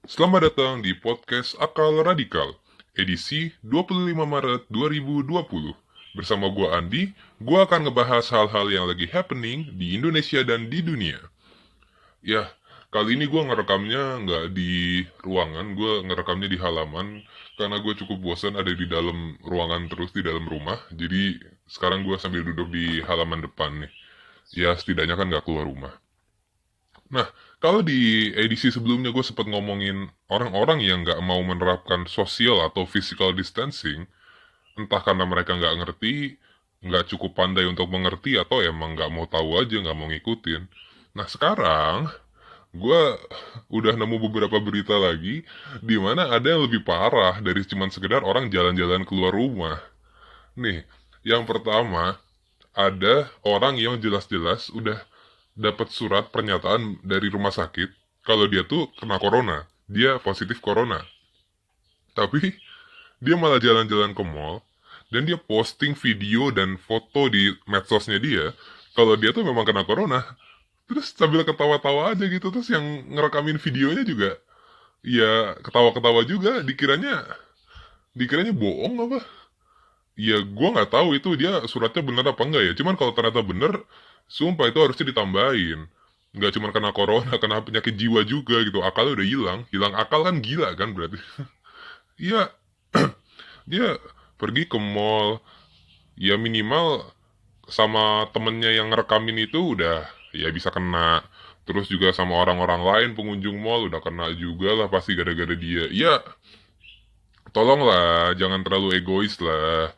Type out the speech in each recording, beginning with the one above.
Selamat datang di podcast Akal Radikal, edisi 25 Maret 2020. Bersama gua Andi, gua akan ngebahas hal-hal yang lagi happening di Indonesia dan di dunia. Ya, kali ini gua ngerekamnya nggak di ruangan, gua ngerekamnya di halaman, karena gue cukup bosan ada di dalam ruangan terus, di dalam rumah. Jadi, sekarang gua sambil duduk di halaman depan nih. Ya, setidaknya kan nggak keluar rumah. Nah, kalau di edisi sebelumnya gue sempat ngomongin orang-orang yang nggak mau menerapkan social atau physical distancing, entah karena mereka nggak ngerti, nggak cukup pandai untuk mengerti, atau emang nggak mau tahu aja, nggak mau ngikutin. Nah, sekarang gue udah nemu beberapa berita lagi, di mana ada yang lebih parah dari cuman sekedar orang jalan-jalan keluar rumah. Nih, yang pertama, ada orang yang jelas-jelas udah dapat surat pernyataan dari rumah sakit kalau dia tuh kena corona, dia positif corona. Tapi dia malah jalan-jalan ke mall dan dia posting video dan foto di medsosnya dia kalau dia tuh memang kena corona. Terus sambil ketawa-tawa aja gitu, terus yang ngerekamin videonya juga ya ketawa-ketawa juga, dikiranya bohong apa. Ya gue nggak tahu itu dia suratnya bener apa enggak ya. Cuman kalau ternyata bener, sumpah itu harusnya ditambahin. Nggak cuma kena corona, kena penyakit jiwa juga gitu. Akalnya udah hilang. Hilang akal kan gila kan berarti. Iya, dia pergi ke mall. Ya minimal sama temennya yang ngerekamin itu udah ya bisa kena. Terus juga sama orang-orang lain pengunjung mall udah kena juga lah pasti gara-gara dia. Ya, tolonglah jangan terlalu egois lah.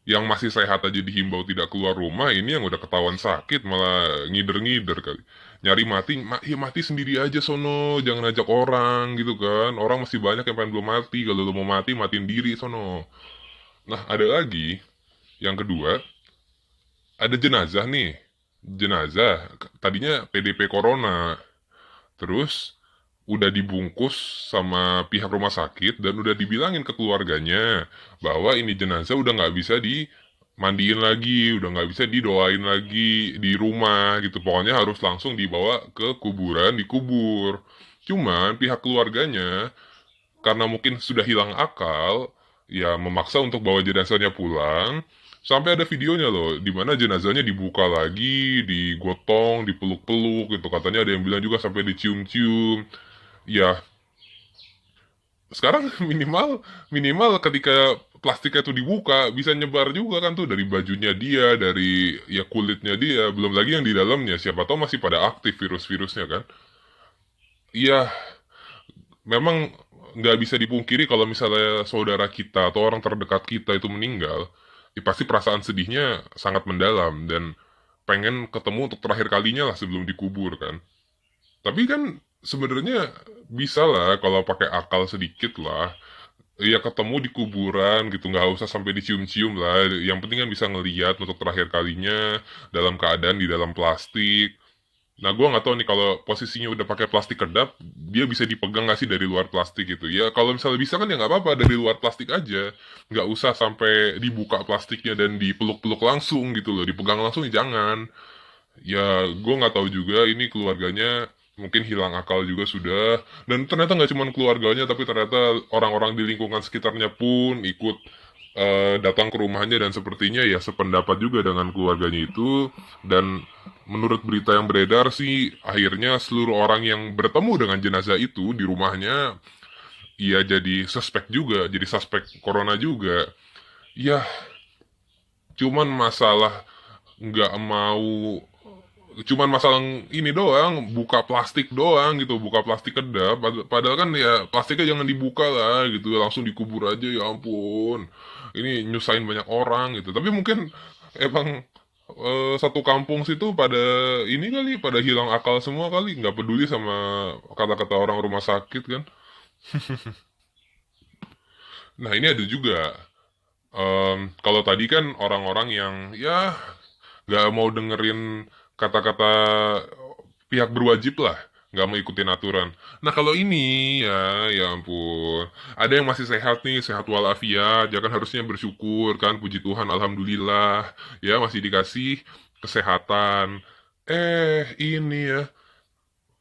Yang masih sehat aja dihimbau tidak keluar rumah, ini yang udah ketahuan sakit malah ngider-ngider kali. Nyari mati, ya mati sendiri aja sono, jangan ajak orang gitu kan. Orang masih banyak yang pengen belum mati, kalau lu mau mati, matiin diri sono. Nah, ada lagi, yang kedua, ada jenazah nih. Jenazah, tadinya PDP Corona. Terus, udah dibungkus sama pihak rumah sakit dan udah dibilangin ke keluarganya bahwa ini jenazah udah nggak bisa dimandiin lagi, udah nggak bisa didoain lagi di rumah gitu. Pokoknya harus langsung dibawa ke kuburan, dikubur. Cuman pihak keluarganya karena mungkin sudah hilang akal, ya memaksa untuk bawa jenazahnya pulang. Sampai ada videonya loh, di mana jenazahnya dibuka lagi, digotong, dipeluk-peluk gitu. Katanya ada yang bilang juga sampai dicium-cium. Ya, sekarang minimal minimal ketika plastiknya tuh dibuka bisa nyebar juga kan tuh dari bajunya dia, dari ya kulitnya dia, belum lagi yang di dalamnya. Siapa tahu masih pada aktif virus-virusnya kan. Iya, memang nggak bisa dipungkiri kalau misalnya saudara kita atau orang terdekat kita itu meninggal, ya pasti perasaan sedihnya sangat mendalam dan pengen ketemu untuk terakhir kalinya lah sebelum dikubur kan. Tapi kan sebenarnya bisa lah kalau pakai akal sedikit lah. Ya ketemu di kuburan gitu, nggak usah sampai dicium-cium lah. Yang penting kan bisa ngeliat untuk terakhir kalinya dalam keadaan di dalam plastik. Nah, gua nggak tahu nih kalau posisinya udah pakai plastik kedap, dia bisa dipegang nggak sih dari luar plastik gitu. Ya kalau misalnya bisa kan ya nggak apa-apa dari luar plastik aja. Nggak usah sampai dibuka plastiknya dan dipeluk-peluk langsung gitu loh. Dipegang langsung ya jangan. Ya, gue nggak tahu juga ini keluarganya mungkin hilang akal juga sudah. Dan ternyata nggak cuma keluarganya, tapi ternyata orang-orang di lingkungan sekitarnya pun ikut datang ke rumahnya dan sepertinya ya sependapat juga dengan keluarganya itu. Dan menurut berita yang beredar sih, akhirnya seluruh orang yang bertemu dengan jenazah itu di rumahnya, ia jadi suspek juga, jadi suspek corona juga. Ya, cuman masalah nggak mau cuman masalah ini doang, buka plastik doang gitu, buka plastik kedap. Padahal kan ya plastiknya jangan dibuka lah gitu, langsung dikubur aja ya ampun. Ini nyusahin banyak orang gitu. Tapi mungkin emang satu kampung situ pada ini kali, pada hilang akal semua kali, nggak peduli sama kata-kata orang rumah sakit kan. Nah ini ada juga. Kalau tadi kan orang-orang yang ya nggak mau dengerin kata-kata pihak berwajib lah, nggak mau ikutin aturan. Nah kalau ini ya ampun, ada yang masih sehat nih, sehat walafiat, ya kan harusnya bersyukur kan, puji Tuhan, alhamdulillah, ya masih dikasih kesehatan. Ini ya,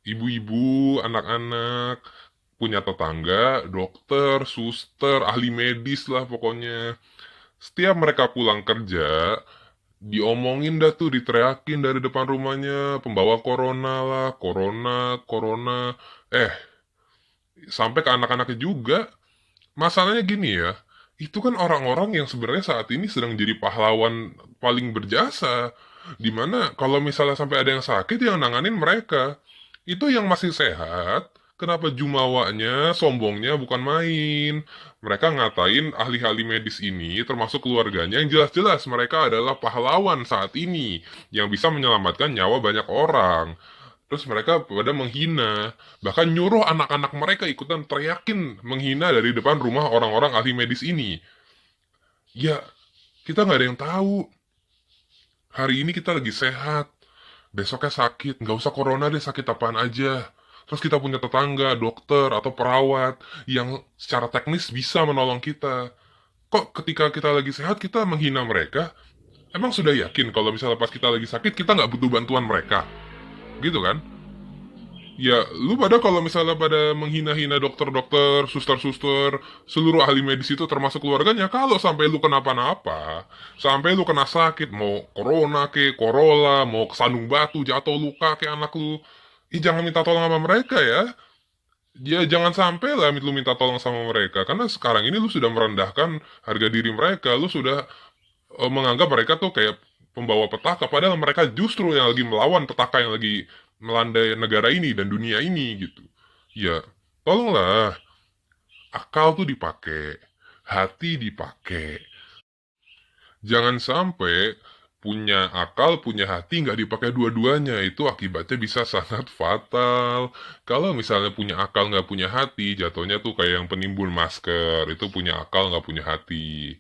ibu-ibu, anak-anak, punya tetangga, dokter, suster, ahli medis lah pokoknya. Setiap mereka pulang kerja, diomongin dah tuh, diteriakin dari depan rumahnya, pembawa corona lah, corona, corona. Eh, sampai ke anak-anaknya juga. Masalahnya gini ya, itu kan orang-orang yang sebenarnya saat ini sedang jadi pahlawan paling berjasa. Dimana kalau misalnya sampai ada yang sakit, yang nanganin mereka. Itu yang masih sehat, kenapa jumawanya, sombongnya bukan main. Mereka ngatain ahli-ahli medis ini, termasuk keluarganya, yang jelas-jelas mereka adalah pahlawan saat ini, yang bisa menyelamatkan nyawa banyak orang. Terus mereka pada menghina, bahkan nyuruh anak-anak mereka ikutan teriakin menghina dari depan rumah orang-orang ahli medis ini. Ya, kita nggak ada yang tahu. Hari ini kita lagi sehat, besoknya sakit, nggak usah corona deh, sakit apaan aja. Terus kita punya tetangga, dokter, atau perawat yang secara teknis bisa menolong kita. Kok ketika kita lagi sehat, kita menghina mereka? Emang sudah yakin kalau misalnya pas kita lagi sakit, kita nggak butuh bantuan mereka? Gitu kan? Ya, lu pada kalau misalnya pada menghina-hina dokter-dokter, suster-suster, seluruh ahli medis itu termasuk keluarganya, kalau sampai lu kenapa-napa, sampai lu kena sakit, mau corona ke, corolla, mau kesandung batu, jatuh luka ke anak lu, jangan minta tolong sama mereka ya. Ya, jangan sampai lah lu minta tolong sama mereka, karena sekarang ini lu sudah merendahkan harga diri mereka, lu sudah menganggap mereka tuh kayak pembawa petaka, padahal mereka justru yang lagi melawan petaka yang lagi melandai negara ini dan dunia ini gitu. Ya, tolonglah, akal tuh dipakai, hati dipakai. Jangan sampai punya akal, punya hati nggak dipakai dua-duanya, itu akibatnya bisa sangat fatal. Kalau misalnya punya akal nggak punya hati, jatuhnya tuh kayak yang penimbun masker, itu punya akal nggak punya hati.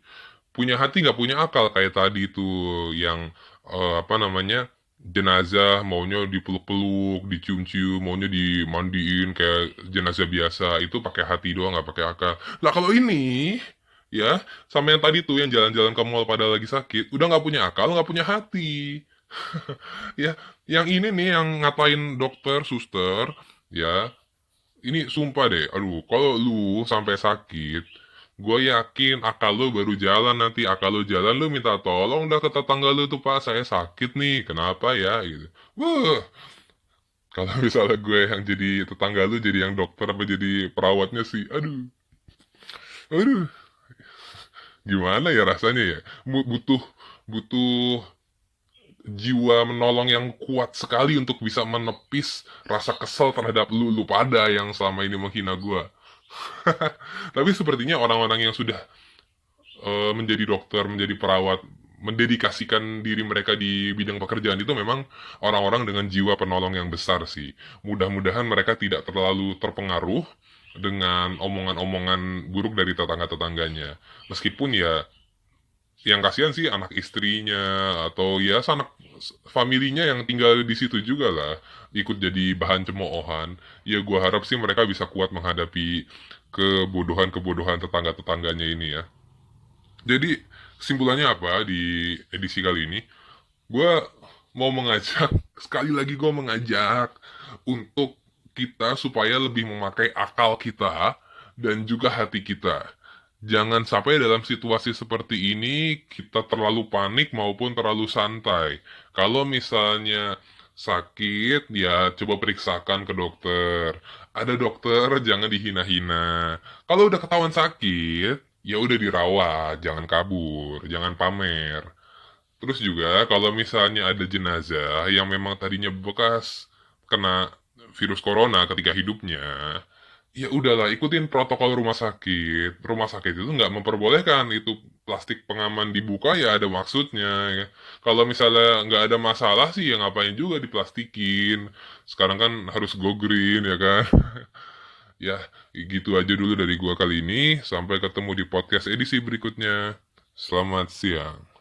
Punya hati nggak punya akal kayak tadi tuh yang apa namanya, jenazah maunya dipeluk-peluk, dicium-cium, maunya dimandiin kayak jenazah biasa, itu pakai hati doang nggak pakai akal. Lah kalau ini ya, sama yang tadi tuh yang jalan-jalan ke mall pada lagi sakit, udah nggak punya akal, nggak punya hati. Ya, yang ini nih yang ngatain dokter, suster, ya, ini sumpah deh, aduh, kalau lu sampai sakit, gue yakin akal lu baru jalan nanti, akal lu jalan, lu minta tolong dah ke tetangga lu tuh, Pak, saya sakit nih, kenapa ya, gitu. Wah, kalau misalnya gue yang jadi tetangga lu, jadi yang dokter apa jadi perawatnya sih, aduh, aduh, gimana ya rasanya ya, butuh, butuh jiwa menolong yang kuat sekali untuk bisa menepis rasa kesel terhadap lu pada yang selama ini menghina gue. Tapi sepertinya orang-orang yang sudah menjadi dokter, menjadi perawat, mendedikasikan diri mereka di bidang pekerjaan itu memang orang-orang dengan jiwa penolong yang besar sih. Mudah-mudahan mereka tidak terlalu terpengaruh dengan omongan-omongan buruk dari tetangga-tetangganya. Meskipun ya, yang kasihan sih anak istrinya atau ya sanak familinya yang tinggal di situ juga lah ikut jadi bahan cemoohan. Ya gua harap sih mereka bisa kuat menghadapi kebodohan-kebodohan tetangga-tetangganya ini ya. Jadi kesimpulannya apa di edisi kali ini? Gua mau mengajak sekali lagi gue mengajak untuk kita supaya lebih memakai akal kita dan juga hati kita. Jangan sampai dalam situasi seperti ini kita terlalu panik maupun terlalu santai. Kalau misalnya sakit, ya coba periksakan ke dokter. Ada dokter, jangan dihina-hina. Kalau udah ketahuan sakit, ya udah dirawat, jangan kabur, jangan pamer. Terus juga kalau misalnya ada jenazah yang memang tadinya bekas kena virus corona ketika hidupnya, ya udahlah ikutin protokol rumah sakit. Rumah sakit itu nggak memperbolehkan itu plastik pengaman dibuka, ya ada maksudnya. Ya. Kalau misalnya nggak ada masalah sih ya ngapain juga diplastikin. Sekarang kan harus go green ya kan. Ya gitu aja dulu dari gua kali ini. Sampai ketemu di podcast edisi berikutnya. Selamat siang.